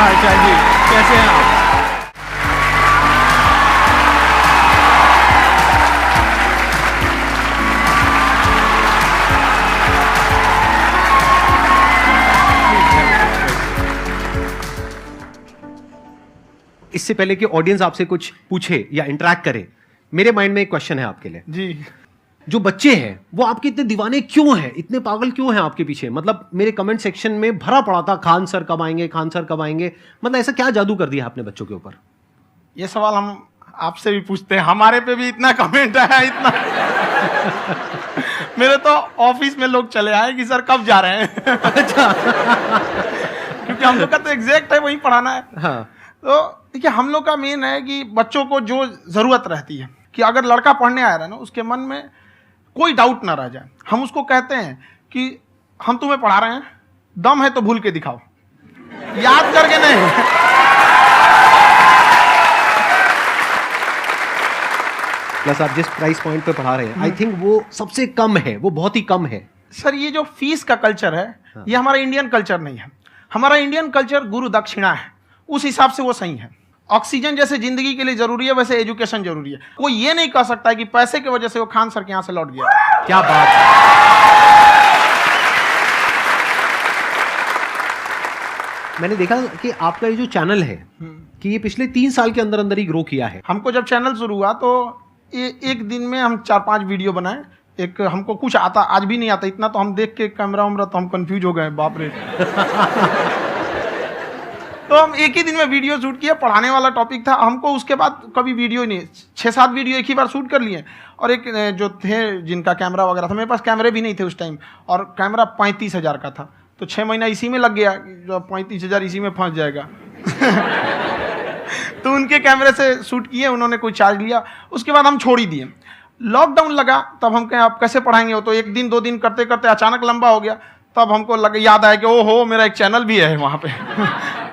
आशा जी, कैसे हैं आप? इससे पहले कि ऑडियंस आपसे कुछ पूछे या इंटरेक्ट करे, मेरे माइंड में एक क्वेश्चन है आपके लिए जी। जो बच्चे हैं वो आपके इतने दीवाने क्यों हैं, इतने पागल क्यों हैं आपके पीछे? मतलब मेरे कमेंट सेक्शन में भरा पड़ा था खान सर कब आएंगे, खान सर कब आएंगे। मतलब ऐसा क्या जादू कर दिया आपने बच्चों के ऊपर? ये सवाल हम आपसे भी पूछते हैं, हमारे पे भी इतना कमेंट आया, इतना मेरे तो ऑफिस में लोग चले आए कि सर कब जा रहे हैं। अच्छा। क्योंकि हम लोग का तो एग्जैक्ट है वही पढ़ाना है। हाँ। तो देखिए हम लोग का मेन है कि बच्चों को जो जरूरत रहती है कि अगर लड़का पढ़ने आया रहा ना उसके मन में कोई डाउट ना रह जाए, हम उसको कहते हैं कि हम तुम्हें पढ़ा रहे हैं, दम है तो भूल के दिखाओ, याद करके नहीं। प्लस आप जिस प्राइस पॉइंट पे पढ़ा रहे हैं आई थिंक वो सबसे कम है, वो बहुत ही कम है। सर ये जो फीस का कल्चर है ये हमारा इंडियन कल्चर नहीं है। हमारा इंडियन कल्चर गुरु दक्षिणा है, उस हिसाब से वो सही है। ऑक्सीजन जैसे जिंदगी के लिए जरूरी है वैसे एजुकेशन जरूरी है। कोई ये नहीं कह सकता है कि पैसे की वजह से वो खान सर के यहाँ से लौट गया। क्या बात है। मैंने देखा कि आपका ये जो चैनल है कि ये पिछले 3 साल के अंदर अंदर ही ग्रो किया है। हमको जब चैनल शुरू हुआ तो एक दिन में हम 4-5 वीडियो बनाए। एक हमको कुछ आता, आज भी नहीं आता इतना, तो हम देख के कैमरा उमरा तो हम कंफ्यूज हो गए, बाप रे। तो हम एक ही दिन में वीडियो शूट किया, पढ़ाने वाला टॉपिक था हमको। उसके बाद कभी वीडियो नहीं, 6-7 वीडियो एक ही बार शूट कर लिए। और एक जो थे जिनका कैमरा वगैरह था, मेरे पास कैमरे भी नहीं थे उस टाइम, और कैमरा 35,000 का था, तो 6 महीना इसी में लग गया। जो 35,000 इसी में फंस जाएगा। तो उनके कैमरे से शूट किए, उन्होंने कोई चार्ज लिया, उसके बाद हम छोड़ ही दिए। लॉकडाउन लगा तब हम कहें आप कैसे पढ़ाएंगे, वो तो 1 दिन 2 दिन करते करते अचानक लंबा हो गया। तब हमको याद आया कि ओहो मेरा एक चैनल भी है वहाँ पे।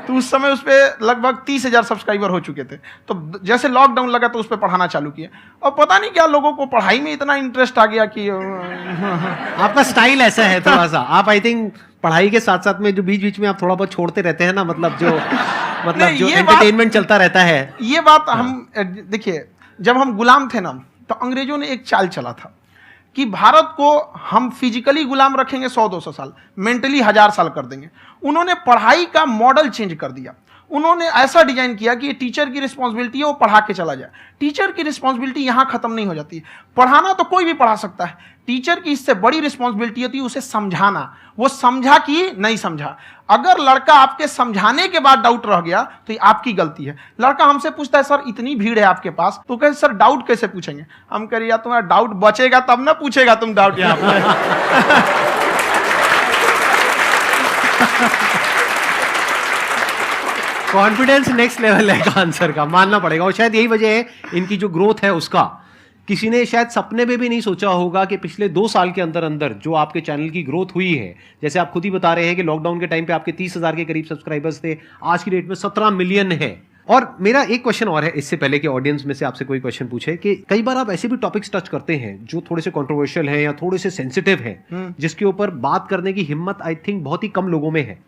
तो उस समय उस पर लगभग 30,000 सब्सक्राइबर हो चुके थे। तो जैसे लॉकडाउन लगा तो उस पर पढ़ाना चालू किया, और पता नहीं क्या लोगों को पढ़ाई में इतना इंटरेस्ट आ गया कि आपका स्टाइल ऐसा है थोड़ा सा, आप आई थिंक पढ़ाई के साथ साथ में जो बीच बीच में आप थोड़ा बहुत छोड़ते रहते हैं ना, मतलब जो एंटरटेनमेंट चलता रहता है। ये बात हम देखिए, जब हम गुलाम थे ना तो अंग्रेजों ने एक चाल चला था कि भारत को हम फिजिकली गुलाम रखेंगे 100-200 साल, मेंटली 1000 साल कर देंगे। उन्होंने पढ़ाई का मॉडल चेंज कर दिया। उन्होंने ऐसा डिजाइन किया कि ये टीचर की रिस्पॉन्सिबिलिटी है, वो पढ़ा के चला जाए। टीचर की रिस्पॉन्सिबिलिटी यहाँ खत्म नहीं हो जाती। पढ़ाना तो कोई भी पढ़ा सकता है, टीचर की इससे बड़ी रिस्पॉन्सिबिलिटी होती है उसे समझाना। वो समझा कि नहीं समझा। अगर लड़का आपके समझाने के बाद डाउट रह गया तो ये आपकी गलती है। लड़का हमसे पूछता है सर इतनी भीड़ है आपके पास, तो कहे सर डाउट कैसे पूछेंगे? हम कह रहे यार तुम्हारा डाउट बचेगा तब ना पूछेगा तुम डाउट यहाँ पे। कॉन्फिडेंस नेक्स्ट लेवल है खान सर का, मानना पड़ेगा। और शायद यही वजह है इनकी जो ग्रोथ है उसका। किसी ने शायद सपने में भी नहीं सोचा होगा कि पिछले 2 साल के अंदर अंदर जो आपके चैनल की ग्रोथ हुई है, जैसे आप खुद ही बता रहे हैं कि लॉकडाउन के टाइम पे आपके 30,000 के करीब सब्सक्राइबर्स थे, आज की डेट में 17 मिलियन है। और मेरा एक क्वेश्चन और है, इससे पहले कि ऑडियंस में से आपसे कोई क्वेश्चन पूछे, कि कई बार आप ऐसे भी टॉपिक्स टच करते हैं जो थोड़े से कंट्रोवर्शियल हैं या थोड़े से सेंसिटिव हैं, जिसके ऊपर बात करने की हिम्मत आई थिंक बहुत ही कम लोगों में है।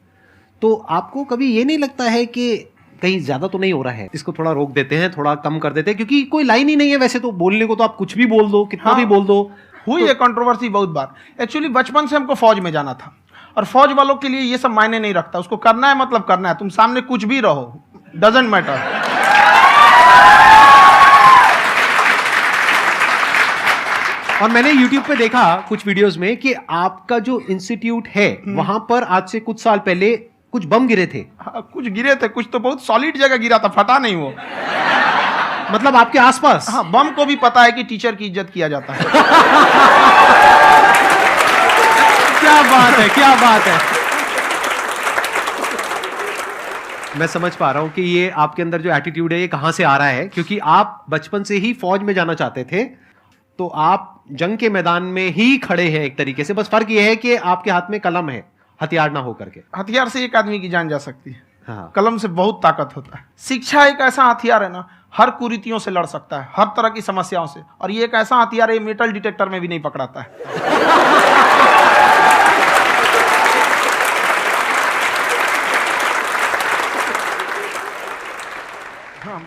तो आपको कभी ये नहीं लगता है कि कहीं ज्यादा तो नहीं हो रहा है, इसको थोड़ा रोक देते हैं, थोड़ा कम कर देते हैं? क्योंकि कोई लाइन ही नहीं है वैसे तो बोलने को, तो आप कुछ भी बोल दो, कितना भी बोल दो। हुई है कंट्रोवर्सी बहुत बार। एक्चुअली बचपन से हमको फौज में जाना था, और फौज वालों के लिए ये सब मायने नहीं रखता। उसको करना है मतलब करना है, तुम सामने कुछ भी रहो, डजंट मैटर। और मैंने YouTube पे देखा कुछ वीडियोस में कि आपका जो इंस्टीट्यूट है वहां पर आज से कुछ साल पहले कुछ बम गिरे थे। हाँ, कुछ गिरे थे, कुछ तो बहुत सॉलिड जगह गिरा था, फटा नहीं वो। मतलब आपके आसपास? हाँ, बम को भी पता है कि टीचर की इज्जत किया जाता है। क्या बात है, क्या बात है। मैं समझ पा रहा हूं कि ये आपके अंदर जो एटीट्यूड है ये कहां से आ रहा है, क्योंकि आप बचपन से ही फौज में जाना चाहते थे, तो आप जंग के मैदान में ही खड़े हैं एक तरीके से। बस फर्क ये है कि आपके हाथ में कलम है, हथियार ना हो करके। हथियार से एक आदमी की जान जा सकती है, हाँ। कलम से बहुत ताकत होता है। शिक्षा एक ऐसा हथियार है ना, हर कुरीतियों से लड़ सकता है, हर तरह की समस्याओं से। और ये एक ऐसा हथियार है, मेटल डिटेक्टर में भी नहीं पकड़ाता है।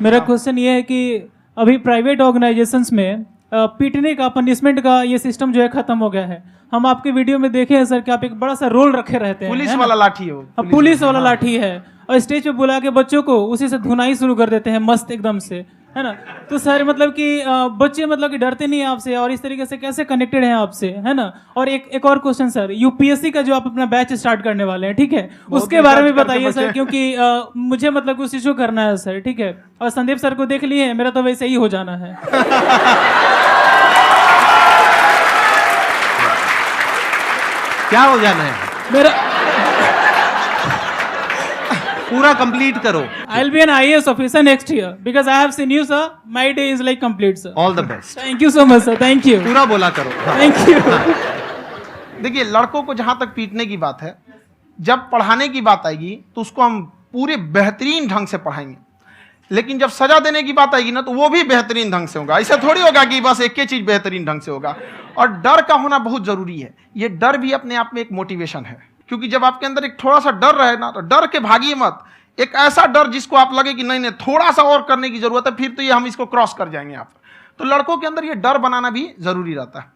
मेरा क्वेश्चन ये है कि अभी प्राइवेट ऑर्गेनाइजेशंस में पीटने का, पनिशमेंट का ये सिस्टम जो है खत्म हो गया है। हम आपके वीडियो में देखे हैं सर कि आप एक बड़ा सा रोल रखे रहते हैं, पुलिस है ना? वाला लाठी है वो, हाँ, पुलिस वाला लाठी है, और स्टेज पे बुला के बच्चों को उसी से धुनाई शुरू कर देते हैं मस्त एकदम से, है ना? तो सर मतलब कि बच्चे मतलब कि डरते नहीं हैं आपसे, और इस तरीके से कैसे कनेक्टेड हैं आपसे, है ना? और एक और क्वेश्चन सर, यूपीएससी का जो आप अपना बैच स्टार्ट करने वाले हैं, ठीक है, उसके बारे में बताइए सर, क्योंकि मुझे मतलब उस इशू करना है सर, ठीक है? और संदीप सर को देख लिए, मेरा तो वैसे ही हो जाना है। क्या हो जाना है? मेरा पूरा कंप्लीट करो। I'll be an IAS officer next year because I have seen you, sir. My day is like complete, sir. All the best. Thank you so much, sir. Thank you. पूरा बोला करो। Thank you. देखिए, लड़कों को जहां तक पीटने की बात है, जब पढ़ाने की बात आएगी तो उसको हम पूरे बेहतरीन ढंग से पढ़ाएंगे, लेकिन जब सजा देने की बात आएगी ना, तो वो भी बेहतरीन ढंग से होगा। ऐसा थोड़ी होगा कि बस एक ही चीज बेहतरीन ढंग से होगा। और डर का होना बहुत जरूरी है। ये डर भी अपने आप में एक मोटिवेशन है, क्योंकि जब आपके अंदर एक थोड़ा सा डर रहे ना, तो डर के भागिए मत। एक ऐसा डर जिसको आप लगे कि नहीं नहीं थोड़ा सा और करने की जरूरत है, फिर तो ये हम इसको क्रॉस कर जाएंगे आप। तो लड़कों के अंदर ये डर बनाना भी जरूरी रहता है।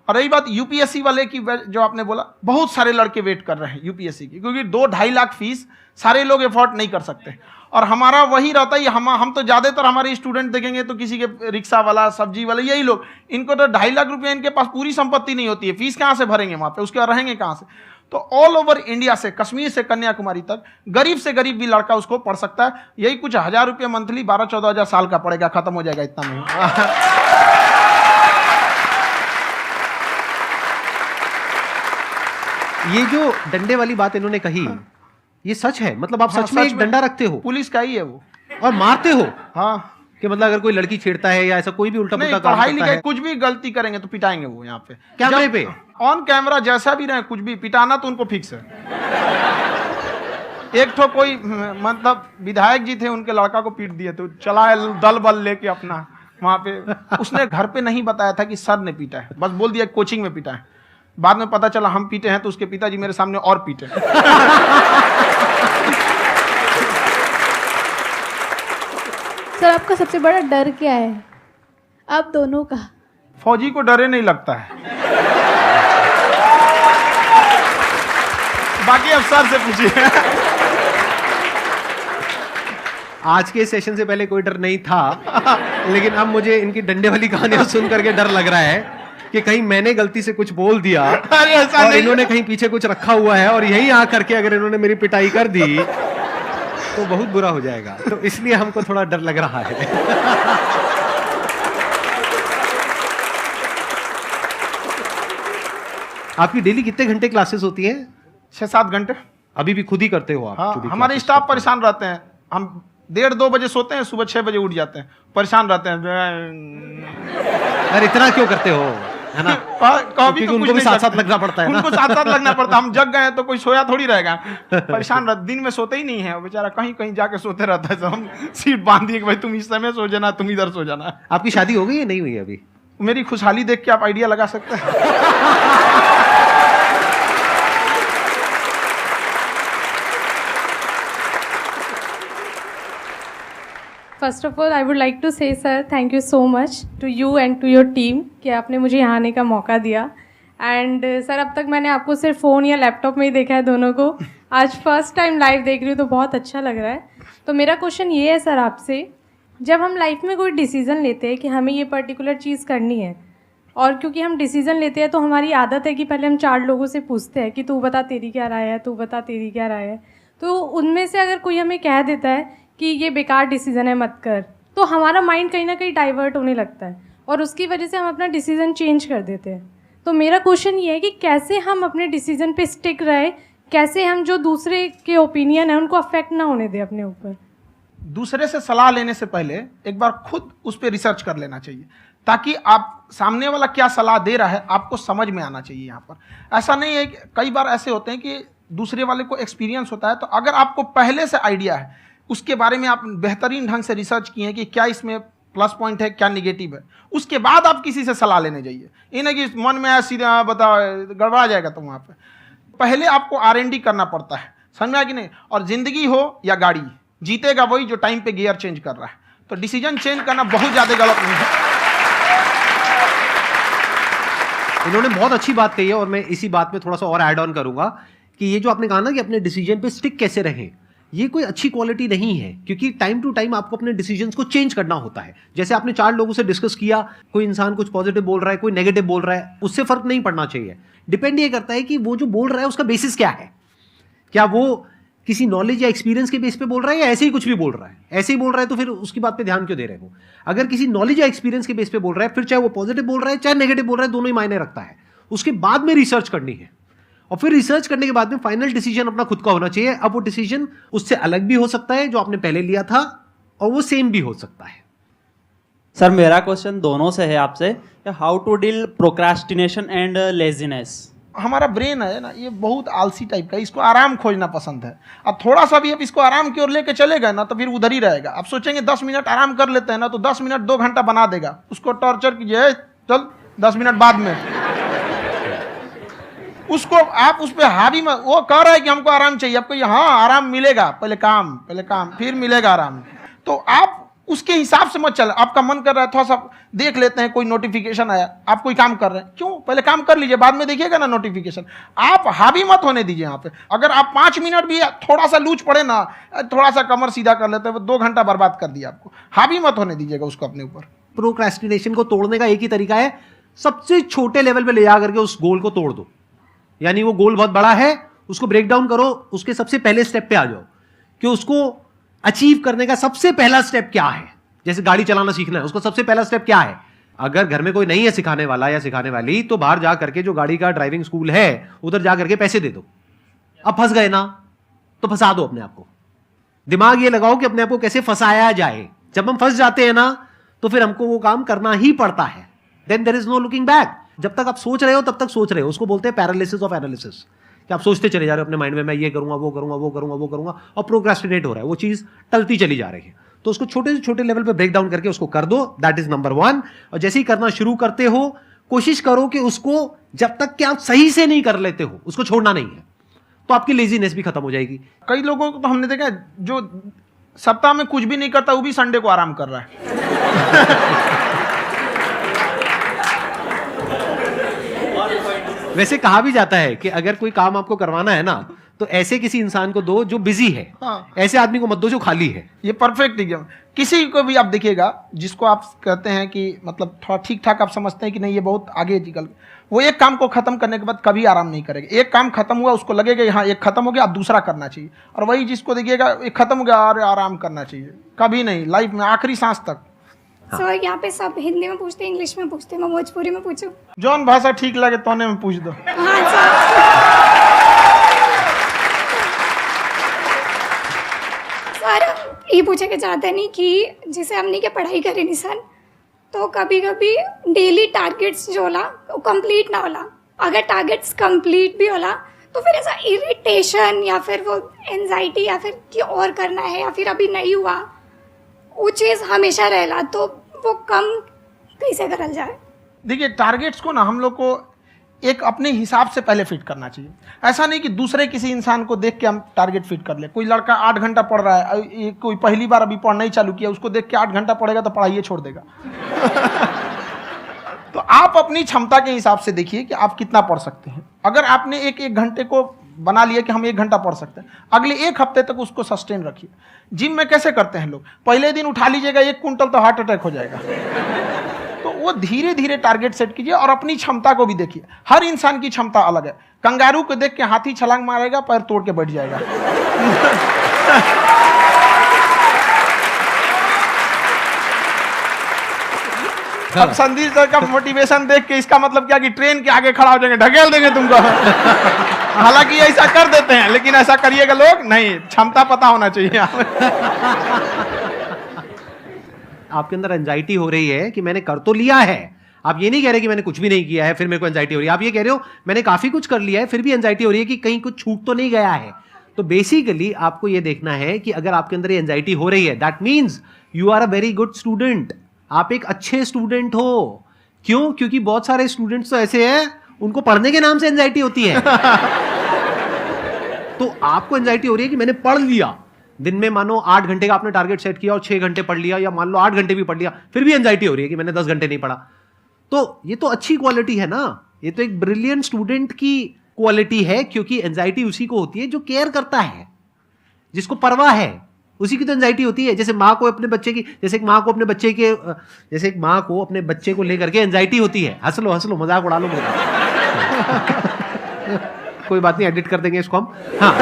और रही बात यूपीएससी वाले की, जो आपने बोला, बहुत सारे लड़के वेट कर रहे हैं यूपीएससी की, क्योंकि 2-2.5 लाख फीस सारे लोग एफोर्ड नहीं कर सकते। और हमारा वही रहता है, हम तो ज़्यादातर हमारे स्टूडेंट देखेंगे तो किसी के रिक्शा वाला, सब्जी वाला, यही लोग, इनको तो 2.5 लाख रुपया इनके पास पूरी संपत्ति नहीं होती है, फीस कहाँ से भरेंगे वहाँ पे, उसके बाद रहेंगे कहाँ से? तो ऑल ओवर इंडिया से, कश्मीर से कन्याकुमारी तक, गरीब से गरीब भी लड़का उसको पढ़ सकता है। यही कुछ 1000 रुपये मंथली, 12-14 हज़ार साल का पड़ेगा, खत्म हो जाएगा इतना में। ये जो डंडे वाली बात इन्होंने कही, ये सच है? मतलब आप हाँ, सच में एक डंडा रखते हो पुलिस का ही है वो, और मारते हो? हाँ। कि मतलब अगर कोई लड़की छेड़ता है या ऐसा कोई भी उल्टा नहीं, पुल्टा काम पढ़ाई करता लिखाई है, कुछ भी गलती करेंगे तो पिटाएंगे वो यहाँ पे, कैमरे पे, ऑन कैमरा, जैसा भी रहे, कुछ भी पिटाना तो उनको फिक्स है। एक तो कोई मतलब विधायक जी थे, उनके लड़का को पीट दिए, तो चला दल बल लेके अपना वहां पे। उसने घर पे नहीं बताया था कि सर ने पीटा है, बस बोल दिया कोचिंग में पीटा है। बाद में पता चला हम पीटे हैं, तो उसके पिताजी मेरे सामने और पीटे। सर आपका सबसे बड़ा डर क्या है, आप दोनों का? फौजी को डरे नहीं लगता है, बाकी अब सर से पूछिए। आज के सेशन से पहले कोई डर नहीं था, लेकिन अब मुझे इनकी डंडे वाली कहानियां सुन करके डर लग रहा है कि कहीं मैंने गलती से कुछ बोल दिया अरे ऐसा और नहीं। इन्होंने कहीं पीछे कुछ रखा हुआ है, और यहीं आ करके अगर इन्होंने मेरी पिटाई कर दी तो बहुत बुरा हो जाएगा। तो इसलिए हमको थोड़ा डर लग रहा है। आपकी डेली कितने घंटे क्लासेस होती है? 6-7 घंटे। अभी भी खुद ही करते हो आप? हाँ, जो भी हमारे classes स्टाफ करते हो। परेशान रहते हैं। हम 1:30-2 बजे सोते हैं, सुबह 6 बजे उठ जाते हैं, परेशान रहते हैं। अरे इतना क्यों करते हो, है ना? क्योंकि उनको भी साथ साथ लगना पड़ता है ना। उनको साथ साथ लगना पड़ता है। हम जग गए तो कोई सोया थोड़ी रहेगा, परेशान रह, दिन में सोते ही नहीं है, बेचारा कहीं कहीं जाके सोते रहता है। तो हम सीट बांध दिए कि भाई तुम इस समय सो जाना, तुम इधर सो जाना। आपकी शादी हो गई है? नहीं हुई है अभी? मेरी खुशहाली देख के आप आइडिया लगा सकते हैं। First of all I would like to say sir thank you so much to you and to your team कि आपने मुझे यहाँ आने का मौका दिया। एंड सर अब तक मैंने आपको सिर्फ फ़ोन या लैपटॉप में ही देखा है दोनों को, आज फर्स्ट टाइम लाइव देख रही हूँ तो बहुत अच्छा लग रहा है। तो मेरा क्वेश्चन ये है सर आपसे, जब हम लाइफ में कोई डिसीज़न लेते हैं कि हमें ये पर्टिकुलर चीज़ करनी है, और क्योंकि हम डिसीज़न लेते हैं तो हमारी आदत है कि पहले हम 4 लोगों से पूछते हैं कि तू बता तेरी क्या राय है, तू बता तेरी क्या राय है। तो उनमें से अगर कोई हमें कह देता है कि ये बेकार डिसीज़न है मत कर, तो हमारा माइंड कहीं ना कहीं डाइवर्ट होने लगता है और उसकी वजह से हम अपना डिसीज़न चेंज कर देते हैं। तो मेरा क्वेश्चन ये है कि कैसे हम अपने डिसीज़न पे स्टिक रहे, कैसे हम जो दूसरे के ओपिनियन है उनको अफेक्ट ना होने दें अपने ऊपर। दूसरे से सलाह लेने से पहले एक बार खुद उस पर रिसर्च कर लेना चाहिए, ताकि आप सामने वाला क्या सलाह दे रहा है आपको समझ में आना चाहिए। यहाँ पर ऐसा नहीं है कि कई बार ऐसे होते हैं कि दूसरे वाले को एक्सपीरियंस होता है, तो अगर आपको पहले से आइडिया है, उसके बारे में आप बेहतरीन ढंग से रिसर्च किए कि क्या इसमें प्लस पॉइंट है, क्या निगेटिव है, उसके बाद आप किसी से सलाह लेने जाइए। ये नहीं कि मन में आया सीधा बताओ, गड़बड़ा जाएगा। तो वहाँ पे पहले आपको R&D करना पड़ता है, समझ में आया कि नहीं। और जिंदगी हो या गाड़ी, जीतेगा वही जो टाइम पे गियर चेंज कर रहा है। तो डिसीजन चेंज करना बहुत ज़्यादा गलत नहीं है। इन्होंने बहुत अच्छी बात कही है और मैं इसी बात में थोड़ा सा और ऐड ऑन करूंगा कि ये जो आपने कहा ना कि अपने डिसीजन पे स्टिक कैसे रहें, ये कोई अच्छी क्वालिटी नहीं है, क्योंकि टाइम टू टाइम आपको अपने डिसीजंस को चेंज करना होता है। जैसे आपने 4 लोगों से डिस्कस किया, कोई इंसान कुछ पॉजिटिव बोल रहा है, कोई नेगेटिव बोल रहा है, उससे फर्क नहीं पड़ना चाहिए। डिपेंड ये करता है कि वो जो बोल रहा है उसका बेसिस क्या है। क्या वो किसी नॉलेज या एक्सपीरियंस के बेस पे बोल रहा है या ऐसे ही कुछ भी बोल रहा है? ऐसे ही बोल रहा है तो फिर उसकी बात पे ध्यान क्यों दे रहे हो? अगर किसी नॉलेज या एक्सपीरियंस के बेस पे बोल रहा है, फिर चाहे वो पॉजिटिव बोल रहा है चाहे नेगेटिव बोल रहा है, दोनों ही मायने रखता है। उसके बाद में रिसर्च करनी है और फिर रिसर्च करने के बाद में फाइनल डिसीजन अपना खुद का होना चाहिए। अब वो डिसीजन उससे अलग भी हो सकता है जो आपने पहले लिया था, और वो सेम भी हो सकता है। सर मेरा क्वेश्चन दोनों से है आपसे, how to deal procrastination and laziness. हमारा ब्रेन है ना, ये बहुत आलसी टाइप का, इसको आराम खोजना पसंद है। अब थोड़ा सा भी अब इसको आराम की ओर लेके चले गए ना तो फिर उधर ही रहेगा। आप सोचेंगे 10 मिनट आराम कर लेते हैं ना, तो 10 मिनट 2 घंटा बना देगा। उसको टॉर्चर कीजिए, चल 10 मिनट बाद में। उसको आप उस पर हावी मत, वो कह रहा है कि हमको आराम चाहिए, आपको हाँ आराम मिलेगा, पहले काम फिर मिलेगा आराम। तो आप उसके हिसाब से मत चल। आपका मन कर रहा है थोड़ा सा देख लेते हैं, कोई नोटिफिकेशन आया, आप कोई काम कर रहे हैं, क्यों पहले काम कर लीजिए, बाद में देखिएगा ना नोटिफिकेशन। आप हावी मत होने दीजिए यहाँ पे। अगर आप 5 मिनट भी थोड़ा सा लूज पड़े ना, थोड़ा सा कमर सीधा कर लेते हैं, 2 घंटा बर्बाद कर दिया आपको। हावी मत होने दीजिएगा उसको अपने ऊपर। प्रोक्रेस्टिनेशन को तोड़ने का एक ही तरीका है, सबसे छोटे लेवल पे ले जा करके उस गोल को तोड़ दो। यानी वो गोल बहुत बड़ा है, उसको ब्रेक डाउन करो, उसके सबसे पहले स्टेप पे आ जाओ कि उसको अचीव करने का सबसे पहला स्टेप क्या है। जैसे गाड़ी चलाना सीखना है, उसका सबसे पहला स्टेप क्या है। अगर घर में कोई नहीं है सिखाने वाला या सिखाने वाली, तो बाहर जा करके जो गाड़ी का ड्राइविंग स्कूल है उधर जा करके पैसे दे दो। अब फंस गए ना तो फंसा दो अपने आप को। दिमाग ये लगाओ कि अपने आप को कैसे फंसाया जाए। जब हम फंस जाते हैं ना तो फिर हमको वो काम करना ही पड़ता है। Then there is no looking back. जब तक आप सोच रहे हो तब तक सोच रहे हो, उसको बोलते हैं पैरालिसिस ऑफ एनालिसिस, कि आप सोचते चले जा रहे हो अपने माइंड में, मैं ये करूंगा वो करूंगा वो करूंगा वो करूंगा, और प्रोक्रेस्टिनेट हो रहा है, वो चीज टलती चली जा रही है। तो उसको छोटे से छोटे लेवल पे ब्रेक डाउन करके उसको कर दो, दैट इज नंबर 1। और जैसे ही करना शुरू करते हो, कोशिश करो कि उसको जब तक कि आप सही से नहीं कर लेते हो उसको छोड़ना नहीं है, तो आपकी लेजीनेस भी खत्म हो जाएगी। कई लोगों को तो हमने देखा जो सप्ताह में कुछ भी नहीं करता, वो भी संडे को आराम कर रहा है। वैसे कहा भी जाता है कि अगर कोई काम आपको करवाना है ना तो ऐसे किसी इंसान को दो जो बिजी है। हाँ। ऐसे आदमी को मत दो जो खाली है। ये परफेक्ट एग्जाम। किसी को भी आप देखिएगा जिसको आप कहते हैं कि मतलब थोड़ा ठीक ठाक आप समझते हैं कि नहीं ये बहुत आगे निकल, वो एक काम को खत्म करने के बाद कभी आराम नहीं करेगा। एक काम खत्म हुआ उसको लगेगा हाँ एक खत्म हो गया, अब दूसरा करना चाहिए। और वही जिसको देखिएगा एक खत्म हो गया और आराम करना चाहिए, कभी नहीं, लाइफ में आखिरी सांस तक। सर यहाँ पे सब हिंदी में पूछते हैं, इंग्लिश में पूछते हैं, मैं भोजपुरी में पूछूं? जौन भाषा ठीक लगे तोने में पूछ दो। हाँ सर। सर ये पूछे के चाहते नहीं कि जैसे हमने क्या पढ़ाई करी नहीं सर, तो कभी कभी डेली टारगेट्स जो होला वो कंप्लीट ना होला। अगर टारगेट्स कंप्लीट भी होला तो फिर ऐसा इरिटेशन या फिर वो एंजाइटी या फिर कि और करना है या फिर अभी नहीं हुआ, वो चीज़ हमेशा रहेला। तो वो कम कैसे करल जाए? देखिए टारगेट्स को ना हम लोग को एक अपने हिसाब से पहले फिट करना चाहिए। ऐसा नहीं कि दूसरे किसी इंसान को देख के हम टारगेट फिट कर ले। कोई लड़का 8 घंटा पढ़ रहा है, कोई पहली बार अभी पढ़ना ही चालू किया, उसको देख के 8 घंटा पढ़ेगा तो पढ़ाई छोड़ देगा। तो आप अपनी क्षमता के हिसाब से देखिए कि आप कितना पढ़ सकते हैं। अगर आपने एक घंटे को बना लिया कि हम 1 घंटा पढ़ सकते हैं, अगले 1 हफ्ते तक उसको सस्टेन रखिए। जिम में कैसे करते हैं लोग, पहले दिन उठा लीजिएगा 1 क्विंटल तो हार्ट अटैक हो जाएगा। तो वो धीरे धीरे टारगेट सेट कीजिए और अपनी क्षमता को भी देखिए। हर इंसान की क्षमता अलग है। कंगारू को देख के हाथी छलांग मारेगा, पैर तोड़ के बैठ जाएगा। अब संदीप सर का मोटिवेशन देख के इसका मतलब क्या कि ट्रेन के आगे खड़ा हो जाएंगे, ढकेल देंगे तुमको। हालांकि ऐसा कर देते हैं, लेकिन ऐसा करिएगा लोग नहीं, क्षमता पता होना चाहिए। आपके अंदर एंजाइटी हो रही है कि मैंने कर तो लिया है, आप ये नहीं कह रहे कि मैंने कुछ भी नहीं किया है फिर मेरे को एंजाइटी हो रही है। आप ये कह रहे हो मैंने काफी कुछ कर लिया है फिर भी एंजाइटी हो रही है कि कहीं कुछ छूट तो नहीं गया है। तो बेसिकली आपको ये देखना है कि अगर आपके अंदर ये एंजाइटी हो रही है, that means you are a very good student. आप एक अच्छे स्टूडेंट हो। क्यों? क्योंकि बहुत सारे स्टूडेंट्स तो ऐसे हैं उनको पढ़ने के नाम से एंजाइटी होती है। तो आपको एंजाइटी हो रही है कि मैंने पढ़ लिया, दिन में मानो 8 घंटे का आपने टारगेट सेट किया और 6 घंटे पढ़ लिया, या मान लो 8 घंटे भी पढ़ लिया, फिर भी एंजाइटी हो रही है कि मैंने 10 घंटे नहीं पढ़ा। तो ये तो अच्छी क्वालिटी है ना, ये तो एक ब्रिलियंट स्टूडेंट की क्वालिटी है, क्योंकि एंजाइटी उसी को होती है जो केयर करता है, जिसको परवाह है, उसी की तो एंजाइटी होती है। जैसे माँ को अपने बच्चे की, जैसे एक माँ को अपने बच्चे को लेकर के एंजाइटी होती है। हंस लो मजाक उड़ा लो मेरा। कोई बात नहीं, एडिट कर देंगे इसको हम। हाँ।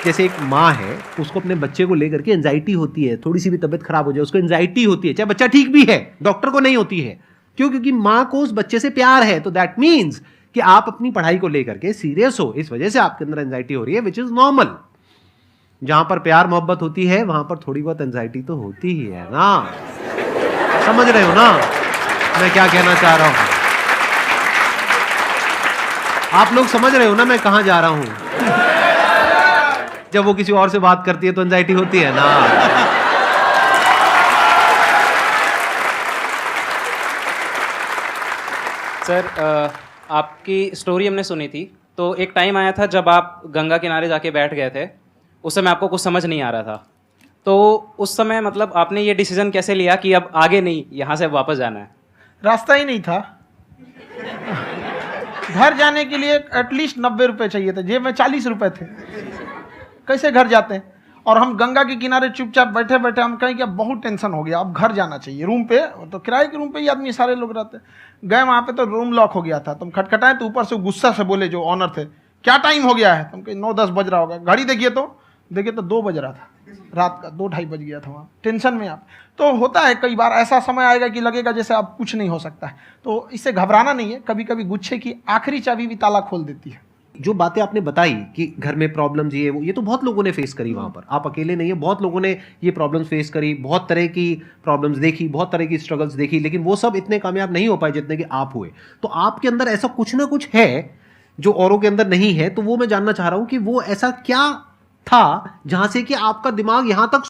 जैसे एक माँ है, उसको अपने बच्चे को लेकर के एंजाइटी होती है, थोड़ी सी भी तबीयत खराब हो जाए उसको एंजाइटी होती है, चाहे बच्चा ठीक भी है, डॉक्टर को नहीं होती है। क्यों? क्योंकि माँ को उस बच्चे से प्यार है। तो दैट मीन्स कि आप अपनी पढ़ाई को लेकर के सीरियस हो, इस वजह से आपके अंदर एंजाइटी हो रही है, विच इज नॉर्मल। जहां पर प्यार मोहब्बत होती है वहां पर थोड़ी बहुत एंजाइटी तो होती ही है ना। समझ रहे हो ना मैं क्या कहना चाह रहा हूं? आप लोग समझ रहे हो ना मैं कहां जा रहा हूं? जब वो किसी और से बात करती है तो एंजाइटी होती है ना। सर आपकी स्टोरी हमने सुनी थी, तो एक टाइम आया था जब आप गंगा किनारे जाके बैठ गए थे, उस समय आपको कुछ समझ नहीं आ रहा था। तो उस समय मतलब आपने ये डिसीजन कैसे लिया कि अब आगे नहीं, यहाँ से वापस जाना है? रास्ता ही नहीं था। घर जाने के लिए एटलीस्ट 90 रुपये चाहिए थे, जेब में 40 रुपये थे। कैसे घर जाते हैं? और हम गंगा के किनारे चुपचाप बैठे बैठे हम कहें कि अब बहुत टेंशन हो गया, अब घर जाना चाहिए। रूम पे तो किराए के रूम पे ही आदमी सारे लोग रहते। गए वहाँ पे तो रूम लॉक हो गया था। तुम खटखटाए तो ऊपर से गुस्सा से बोले जो ऑनर थे, क्या टाइम हो गया है? तुम कहीं 9-10 बज रहा होगा। घड़ी देखिए तो 2 बज रहा था रात का, 2-2:30 बज गया था वहाँ। टेंशन में आप तो होता है, कई बार ऐसा समय आएगा कि लगेगा जैसे अब कुछ नहीं हो सकता है। तो इससे घबराना नहीं है। कभी कभी गुच्छे की आखिरी चाबी भी ताला खोल देती है। जो बातें आपने बताई कि घर में प्रॉब्लम्स ये तो बहुत लोगों ने फेस करी वहां पर, आप अकेले नहीं है, बहुत लोगों ने ये प्रॉब्लम्स फेस करी, बहुत तरह की प्रॉब्लम्स देखी, बहुत तरह की स्ट्रगल्स देखी, लेकिन वो सब इतने कामयाब नहीं हो पाए जितने कि आप हुए। तो आपके अंदर ऐसा कुछ ना कुछ है जो औरों के अंदर नहीं है। तो वो मैं जानना चाह रहा हूं कि वो ऐसा क्या था जहां से कि आपका दिमाग यहां तक